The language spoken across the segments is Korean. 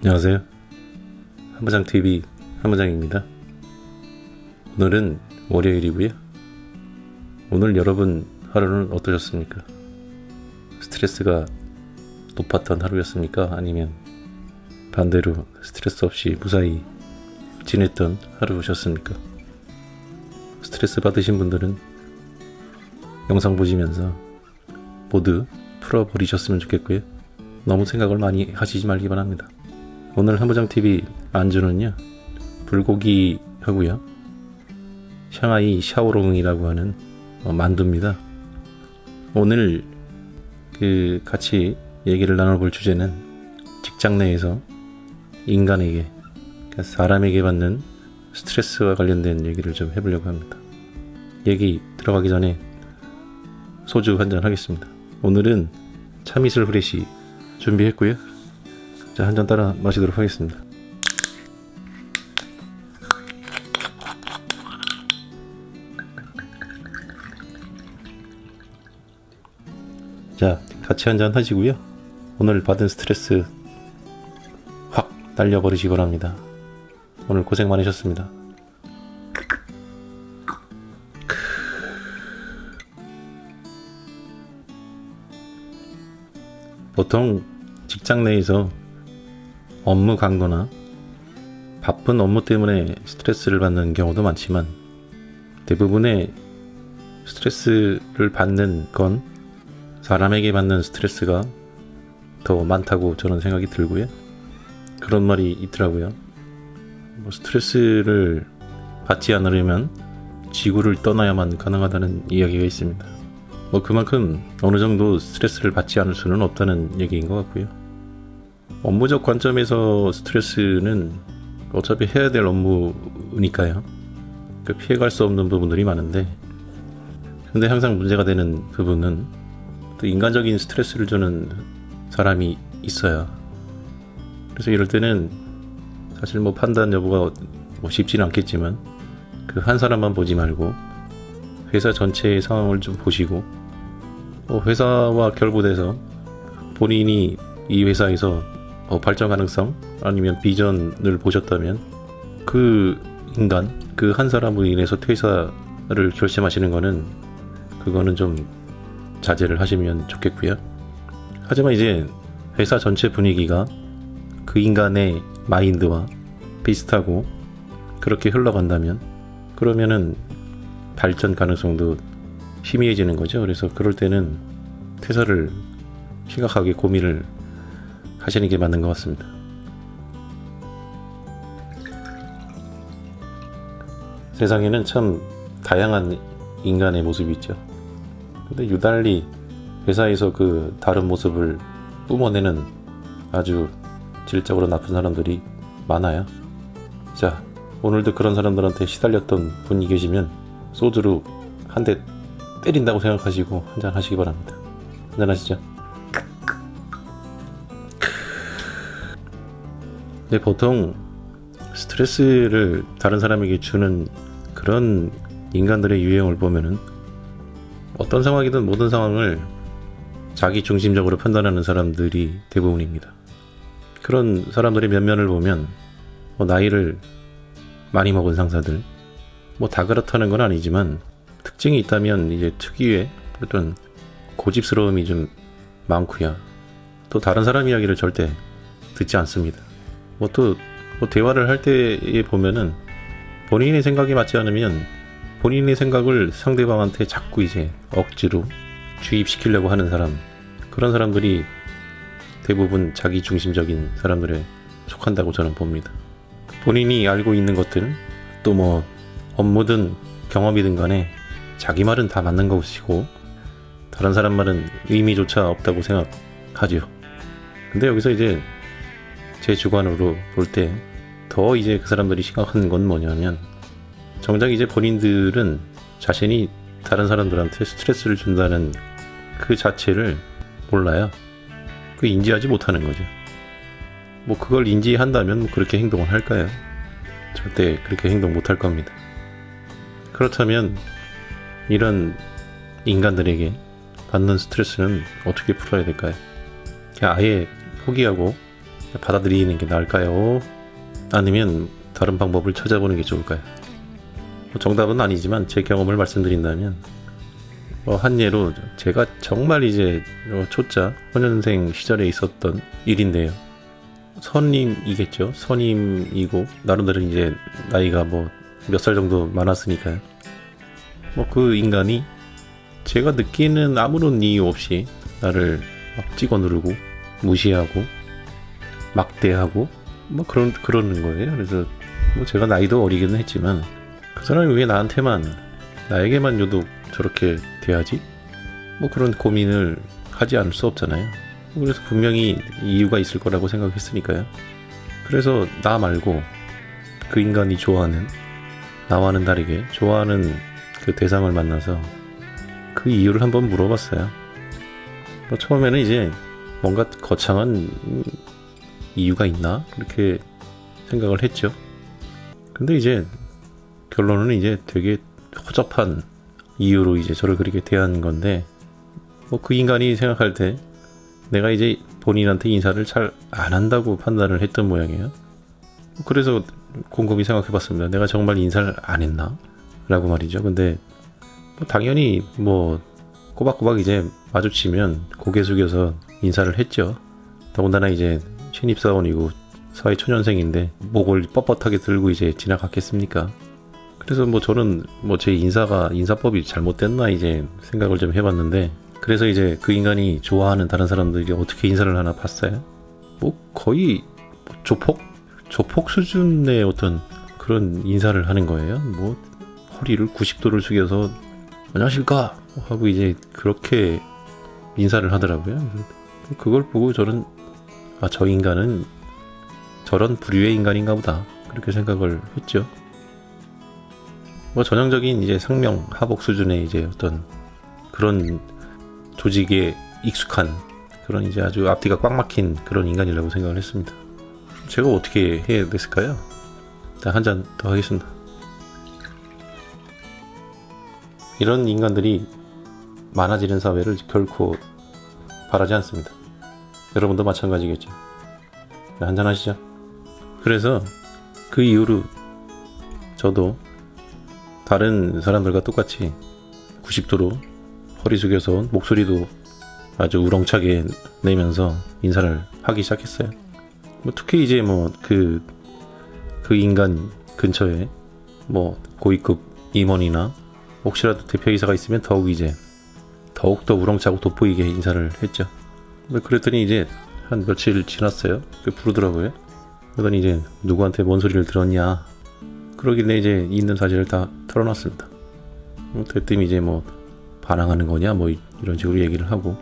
안녕하세요. 한부장TV 한부장입니다. 오늘은 월요일이고요. 오늘 여러분 하루는 어떠셨습니까? 스트레스가 높았던 하루였습니까? 아니면 반대로 스트레스 없이 무사히 지냈던 하루셨습니까? 스트레스 받으신 분들은 영상 보시면서 모두 풀어버리셨으면 좋겠고요. 너무 생각을 많이 하시지 말기 바랍니다. 오늘 한부장TV 안주는요, 불고기 하고요, 샹하이 샤오롱이라고 하는 만두입니다. 오늘 같이 얘기를 나눠볼 주제는 직장 내에서 인간에게, 그러니까 사람에게 받는 스트레스와 관련된 얘기를 좀 해보려고 합니다. 얘기 들어가기 전에 소주 한잔 하겠습니다. 오늘은 참이슬 후레쉬 준비했고요. 자, 한 잔 따라 마시도록 하겠습니다. 자, 같이 한 잔 하시고요. 오늘 받은 스트레스 확 날려버리시기 바랍니다. 오늘 고생 많으셨습니다. 보통 직장 내에서 업무 강도나 바쁜 업무 때문에 스트레스를 받는 경우도 많지만, 대부분의 스트레스를 받는 건 사람에게 받는 스트레스가 더 많다고 저는 생각이 들고요. 그런 말이 있더라고요. 스트레스를 받지 않으려면 지구를 떠나야만 가능하다는 이야기가 있습니다. 그만큼 어느 정도 스트레스를 받지 않을 수는 없다는 얘기인 것 같고요. 업무적 관점에서 스트레스는 어차피 해야 될 업무니까요. 피해갈 수 없는 부분들이 많은데, 근데 항상 문제가 되는 부분은 또 인간적인 스트레스를 주는 사람이 있어요. 그래서 이럴 때는 사실 판단 여부가 쉽지는 않겠지만, 그 한 사람만 보지 말고 회사 전체의 상황을 좀 보시고, 회사와 결부돼서 본인이 이 회사에서 발전 가능성 아니면 비전을 보셨다면, 그 인간, 그 한 사람으로 인해서 퇴사를 결심하시는 거는, 그거는 좀 자제를 하시면 좋겠고요. 하지만 이제 회사 전체 분위기가 그 인간의 마인드와 비슷하고 그렇게 흘러간다면, 그러면은 발전 가능성도 희미해지는 거죠. 그래서 그럴 때는 퇴사를 심각하게 고민을 하시는 게 맞는 것 같습니다. 세상에는 참 다양한 인간의 모습이 있죠. 근데 유달리 회사에서 그 다른 모습을 뿜어내는 아주 질적으로 나쁜 사람들이 많아요. 자, 오늘도 그런 사람들한테 시달렸던 분이 계시면 소주로 한 대 때린다고 생각하시고 한잔 하시기 바랍니다. 한잔 하시죠. 근데 보통 스트레스를 다른 사람에게 주는 그런 인간들의 유형을 보면은, 어떤 상황이든 모든 상황을 자기 중심적으로 판단하는 사람들이 대부분입니다. 그런 사람들의 면면을 보면, 나이를 많이 먹은 상사들, 다 그렇다는 건 아니지만, 특징이 있다면 이제 특유의 어떤 고집스러움이 좀 많고요. 또 다른 사람 이야기를 절대 듣지 않습니다. 또 대화를 할 때에 보면은, 본인의 생각이 맞지 않으면 본인의 생각을 상대방한테 자꾸 이제 억지로 주입시키려고 하는 사람, 그런 사람들이 대부분 자기 중심적인 사람들에 속한다고 저는 봅니다. 본인이 알고 있는 것들, 또 업무든 경험이든 간에 자기 말은 다 맞는 것이고 다른 사람 말은 의미조차 없다고 생각하죠. 근데 여기서 이제 제 주관으로 볼 때 더 이제 그 사람들이 심각한 건 뭐냐면, 정작 이제 본인들은 자신이 다른 사람들한테 스트레스를 준다는 그 자체를 몰라요. 인지하지 못하는 거죠. 그걸 인지한다면 그렇게 행동을 할까요? 절대 그렇게 행동 못할 겁니다. 그렇다면 이런 인간들에게 받는 스트레스는 어떻게 풀어야 될까요? 아예 포기하고 받아들이는 게 나을까요? 아니면 다른 방법을 찾아보는 게 좋을까요? 정답은 아니지만 제 경험을 말씀드린다면 한 예로 제가 정말 이제 초짜 혼연생 시절에 있었던 일인데요. 선임이겠죠. 선임이고 나름대로 이제 나이가 몇 살 정도 많았으니까요. 그 인간이 제가 느끼는 아무런 이유 없이 나를 막 찍어 누르고 무시하고 막대하고 그러는 거예요. 그래서 제가 나이도 어리기는 했지만 그 사람이 왜 나에게만 유독 저렇게 대하지? 그런 고민을 하지 않을 수 없잖아요. 그래서 분명히 이유가 있을 거라고 생각했으니까요. 그래서 나 말고 그 인간이 좋아하는, 나와는 다르게 좋아하는 그 대상을 만나서 그 이유를 한번 물어봤어요. 처음에는 이제 뭔가 거창한 이유가 있나? 그렇게 생각을 했죠. 근데 이제 결론은 이제 되게 허접한 이유로 이제 저를 그렇게 대한 건데, 그 인간이 생각할 때 내가 이제 본인한테 인사를 잘 안 한다고 판단을 했던 모양이에요. 그래서 곰곰이 생각해 봤습니다. 내가 정말 인사를 안 했나? 라고 말이죠. 근데 당연히 꼬박꼬박 이제 마주치면 고개 숙여서 인사를 했죠. 더군다나 이제 신입사원이고 사회초년생인데 목을 뻣뻣하게 들고 이제 지나갔겠습니까? 그래서 저는 제 인사법이 잘못됐나 이제 생각을 좀 해봤는데, 그래서 이제 그 인간이 좋아하는 다른 사람들이 어떻게 인사를 하나 봤어요. 거의 조폭 수준의 어떤 그런 인사를 하는 거예요. 허리를 90도를 숙여서 안녕하십니까 하고 이제 그렇게 인사를 하더라고요. 그걸 보고 저는 저 인간은 저런 부류의 인간인가 보다 그렇게 생각을 했죠. 전형적인 이제 상명 하복 수준의 이제 어떤 그런 조직에 익숙한 그런 이제 아주 앞뒤가 꽉 막힌 그런 인간이라고 생각을 했습니다. 제가 어떻게 해야 됐을까요? 일단 한 잔 더 하겠습니다. 이런 인간들이 많아지는 사회를 결코 바라지 않습니다. 여러분도 마찬가지겠죠. 한잔 하시죠. 그래서 그 이후로 저도 다른 사람들과 똑같이 90도로 허리 숙여서 목소리도 아주 우렁차게 내면서 인사를 하기 시작했어요. 특히 이제 그 인간 근처에 고위급 임원이나 혹시라도 대표이사가 있으면 더욱더 우렁차고 돋보이게 인사를 했죠. 그랬더니 이제 한 며칠 지났어요. 부르더라고요. 그러더니 이제 누구한테 뭔 소리를 들었냐 그러길래 이제 있는 사실을 다 털어놨습니다. 그랬더니 이제 반항하는 거냐 이런 식으로 얘기를 하고,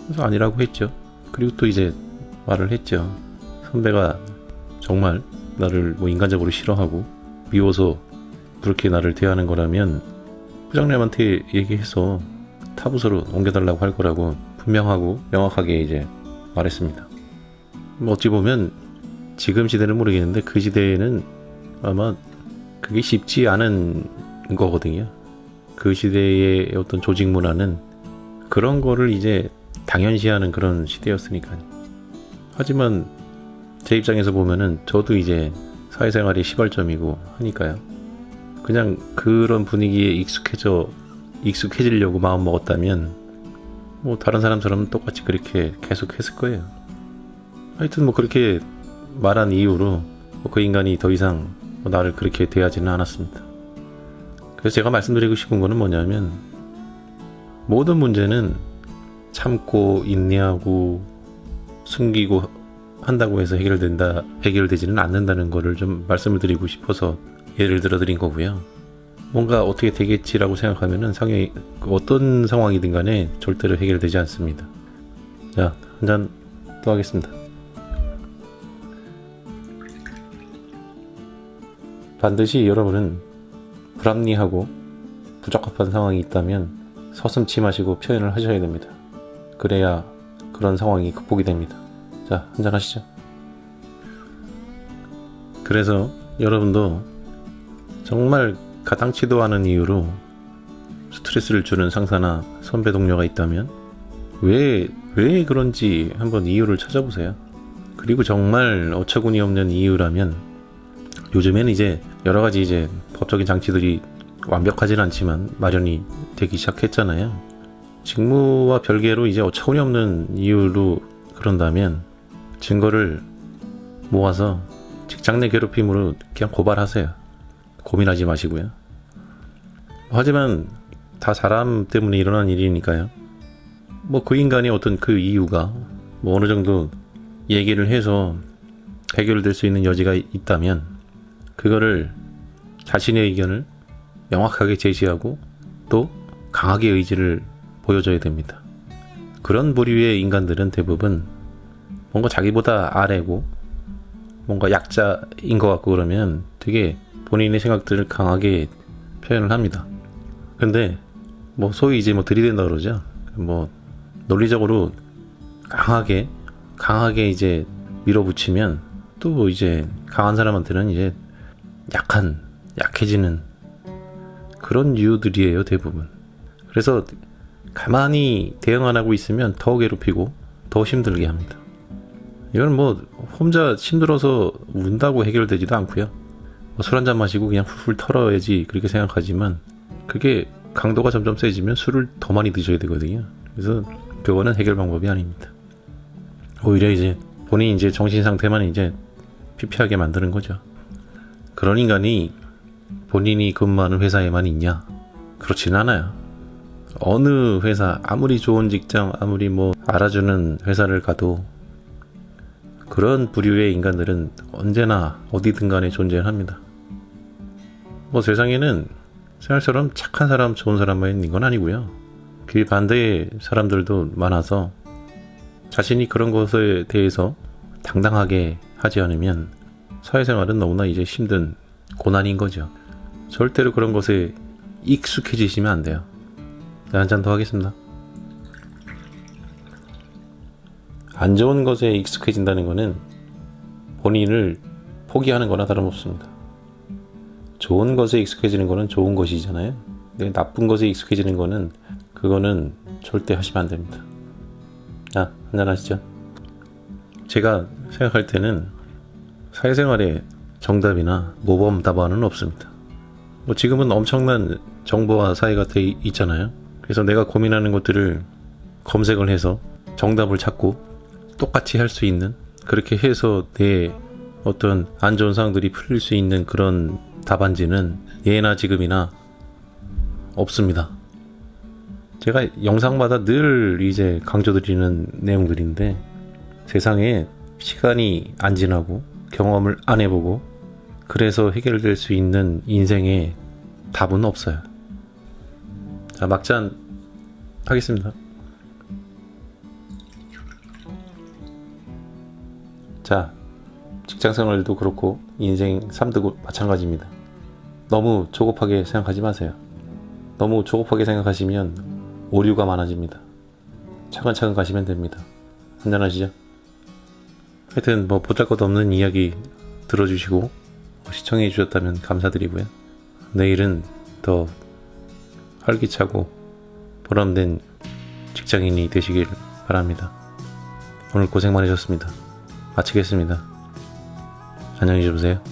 그래서 아니라고 했죠. 그리고 또 이제 말을 했죠. 선배가 정말 나를 인간적으로 싫어하고 미워서 그렇게 나를 대하는 거라면 부장님한테 얘기해서 타부서로 옮겨달라고 할 거라고 분명하고 명확하게 이제 말했습니다. 어찌 보면 지금 시대는 모르겠는데 그 시대에는 아마 그게 쉽지 않은 거거든요. 그 시대의 어떤 조직 문화는 그런 거를 이제 당연시하는 그런 시대였으니까요. 하지만 제 입장에서 보면은 저도 이제 사회생활이 시발점이고 하니까요. 그냥 그런 분위기에 익숙해지려고 마음 먹었다면 다른 사람처럼 똑같이 그렇게 계속 했을 거예요. 하여튼 그렇게 말한 이후로 그 인간이 더 이상 나를 그렇게 대하지는 않았습니다. 그래서 제가 말씀드리고 싶은 거는 뭐냐면, 모든 문제는 참고 인내하고 숨기고 한다고 해서 해결되지는 않는다는 거를 좀 말씀을 드리고 싶어서 예를 들어 드린 거고요. 뭔가 어떻게 되겠지라고 생각하면은 어떤 상황이든 간에 절대로 해결되지 않습니다. 자, 한 잔 또 하겠습니다. 반드시 여러분은 불합리하고 부적합한 상황이 있다면 서슴지 마시고 표현을 하셔야 됩니다. 그래야 그런 상황이 극복이 됩니다. 자, 한잔 하시죠. 그래서 여러분도 정말 가당치도 않은 이유로 스트레스를 주는 상사나 선배 동료가 있다면 왜 그런지 한번 이유를 찾아보세요. 그리고 정말 어처구니 없는 이유라면 요즘에는 이제 여러 가지 이제 법적인 장치들이 완벽하진 않지만 마련이 되기 시작했잖아요. 직무와 별개로 이제 어처구니 없는 이유로 그런다면 증거를 모아서 직장 내 괴롭힘으로 그냥 고발하세요. 고민하지 마시고요. 하지만 다 사람 때문에 일어난 일이니까요. 뭐 그 인간의 어떤 그 이유가 뭐 어느 정도 얘기를 해서 해결될 수 있는 여지가 있다면 그거를 자신의 의견을 명확하게 제시하고 또 강하게 의지를 보여줘야 됩니다. 그런 부류의 인간들은 대부분 뭔가 자기보다 아래고 뭔가 약자인 것 같고 그러면 되게 본인의 생각들을 강하게 표현을 합니다. 근데 뭐 소위 이제 뭐 들이댄다 그러죠. 뭐 논리적으로 강하게 이제 밀어붙이면 또 이제 강한 사람한테는 이제 약해지는 그런 이유들이에요, 대부분. 그래서 가만히 대응 안 하고 있으면 더 괴롭히고 더 힘들게 합니다. 이건 뭐 혼자 힘들어서 운다고 해결되지도 않고요. 뭐 술 한잔 마시고 그냥 훌훌 털어야지 그렇게 생각하지만 그게 강도가 점점 세지면 술을 더 많이 드셔야 되거든요. 그래서 그거는 해결 방법이 아닙니다. 오히려 이제 본인 이제 정신 상태만 이제 피폐하게 만드는 거죠. 그런 인간이 본인이 근무하는 회사에만 있냐? 그렇진 않아요. 어느 회사, 아무리 좋은 직장, 아무리 뭐 알아주는 회사를 가도 그런 부류의 인간들은 언제나 어디든 간에 존재합니다. 뭐 세상에는 생활처럼 착한 사람, 좋은 사람만 있는 건 아니고요. 그 반대의 사람들도 많아서 자신이 그런 것에 대해서 당당하게 하지 않으면 사회생활은 너무나 이제 힘든 고난인 거죠. 절대로 그런 것에 익숙해지시면 안 돼요. 한 잔 더 하겠습니다. 안 좋은 것에 익숙해진다는 것은 본인을 포기하는 거나 다름없습니다. 좋은 것에 익숙해지는 것은 좋은 것이잖아요. 근데 나쁜 것에 익숙해지는 것은 그거는 절대 하시면 안 됩니다. 자, 한잔 하시죠. 제가 생각할 때는 사회생활에 정답이나 모범 답안은 없습니다. 뭐 지금은 엄청난 정보와 사회가 돼 있잖아요. 그래서 내가 고민하는 것들을 검색을 해서 정답을 찾고 똑같이 할 수 있는, 그렇게 해서 내 어떤 안 좋은 상황들이 풀릴 수 있는 그런 답안지는 예나 지금이나 없습니다. 제가 영상마다 늘 이제 강조드리는 내용들인데 세상에 시간이 안 지나고 경험을 안 해보고 그래서 해결될 수 있는 인생의 답은 없어요. 자, 막잔 하겠습니다. 자, 직장생활도 그렇고 인생 삶도 마찬가지입니다. 너무 조급하게 생각하지 마세요. 너무 조급하게 생각하시면 오류가 많아집니다. 차근차근 가시면 됩니다. 한잔 하시죠. 하여튼 뭐 보잘것없는 이야기 들어주시고 시청해 주셨다면 감사드리고요. 내일은 더 활기차고 보람된 직장인이 되시길 바랍니다. 오늘 고생 많으셨습니다. 마치겠습니다. 안녕히 주무세요.